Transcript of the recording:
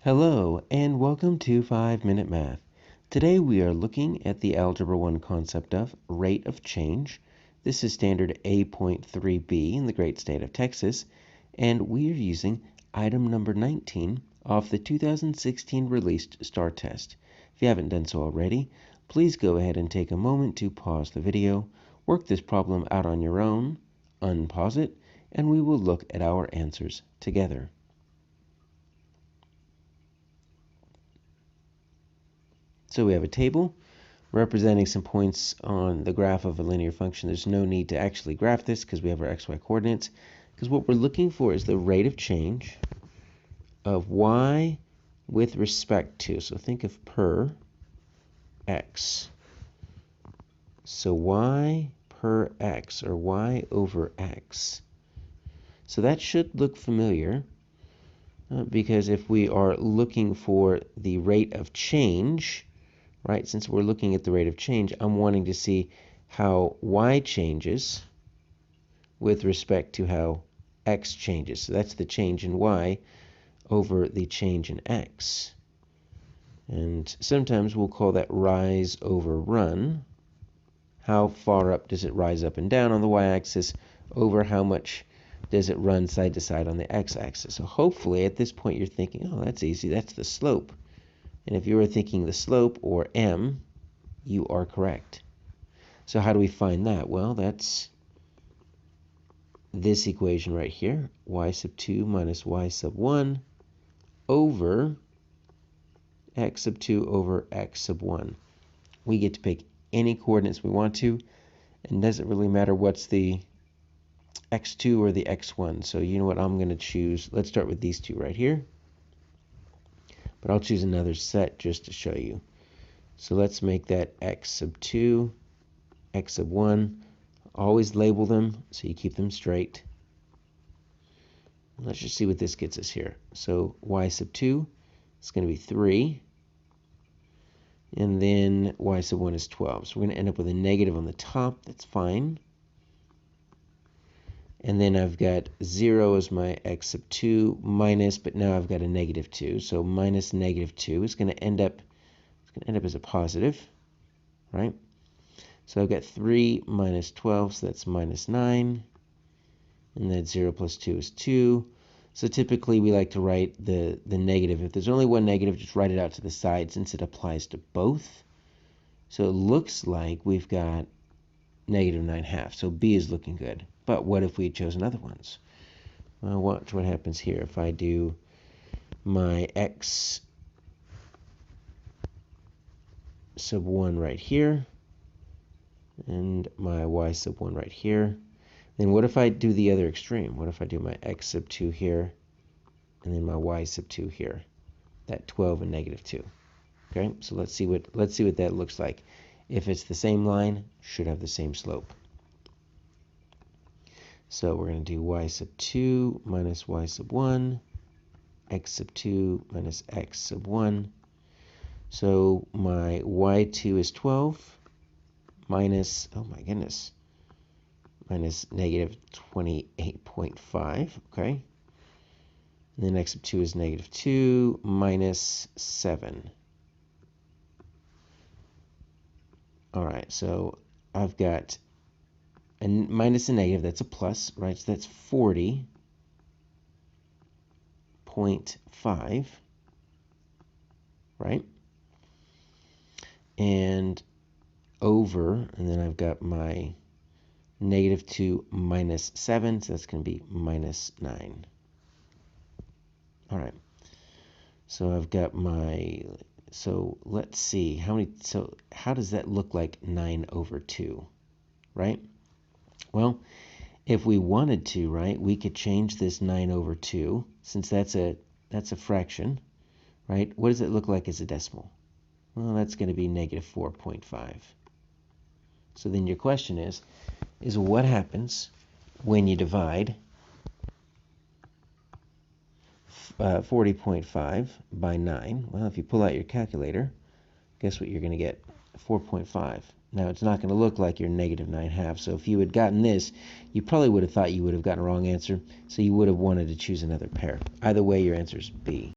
Hello, and welcome to 5-Minute Math. Today we are looking at the Algebra 1 concept of rate of change. This is standard A.3B in the great state of Texas, and we are using item number 19 off the 2016 released STAAR test. If you haven't done so already, please go ahead and take a moment to pause the video, work this problem out on your own, unpause it, and we will look at our answers together. So we have a table representing some points on the graph of a linear function. There's no need to actually graph this because we have our xy coordinates, because what we're looking for is the rate of change of y with respect to, so think of per x. So y per x, or y over x. So that should look familiar, because if we are looking for the rate of change, right, since we're looking at the rate of change, I'm wanting to see how y changes with respect to how x changes. So that's the change in y over the change in x. And sometimes we'll call that rise over run. How far up does it rise up and down on the y-axis over how much does it run side to side on the x-axis. So hopefully at this point you're thinking, oh, that's easy, that's the slope. And if you were thinking the slope, or m, you are correct. So how do we find that? Well, that's this equation right here, y sub 2 minus y sub 1 over x sub 2 over x sub 1. We get to pick any coordinates we want to, and it doesn't really matter what's the x2 or the x1. So you know what I'm going to choose. Let's start with these two right here. But I'll choose another set just to show you. So let's make that x sub 2, x sub 1. Always label them so you keep them straight. Let's just see what this gets us here. So y sub 2 is going to be 3. And then y sub 1 is 12. So we're going to end up with a negative on the top. That's fine. And then I've got 0 as my x sub 2 minus, but now I've got a negative 2. So minus negative 2 is going to end up as a positive, right? So I've got 3 minus 12, so that's minus 9. And then 0 plus 2 is 2. So typically we like to write the negative. If there's only one negative, just write it out to the side since it applies to both. So it looks like we've got negative 9/2. So B is looking good. But what if we had chosen other ones? Well, watch what happens here. If I do my x sub 1 right here, and my y sub 1 right here, then what if I do the other extreme? What if I do my x sub 2 here, and then my y sub 2 here? That 12 and negative 2. Okay, so let's see what that looks like. If it's the same line, should have the same slope. So we're going to do y sub 2 minus y sub 1, x sub 2 minus x sub 1. So my y2 is 12 minus, oh my goodness, minus negative 28.5, okay? And then x sub 2 is negative 2 minus 7. All right, so I've got a minus a negative, that's a plus, right? So that's 40.5, right? And over, and then I've got my negative 2 minus 7, so that's going to be minus 9. All right, so I've got my, so let's see, how does that look like 9 over 2, right? Well, if we wanted to, right, we could change this 9 over 2, since that's a fraction, right? What does it look like as a decimal? Well, that's going to be negative 4.5. So then your question is what happens when you divide 40.5 by 9? Well, if you pull out your calculator, guess what you're going to get? 4.5. Now, it's not going to look like your negative 9/2. So if you had gotten this, you probably would have thought you would have gotten a wrong answer. So you would have wanted to choose another pair. Either way, your answer is B.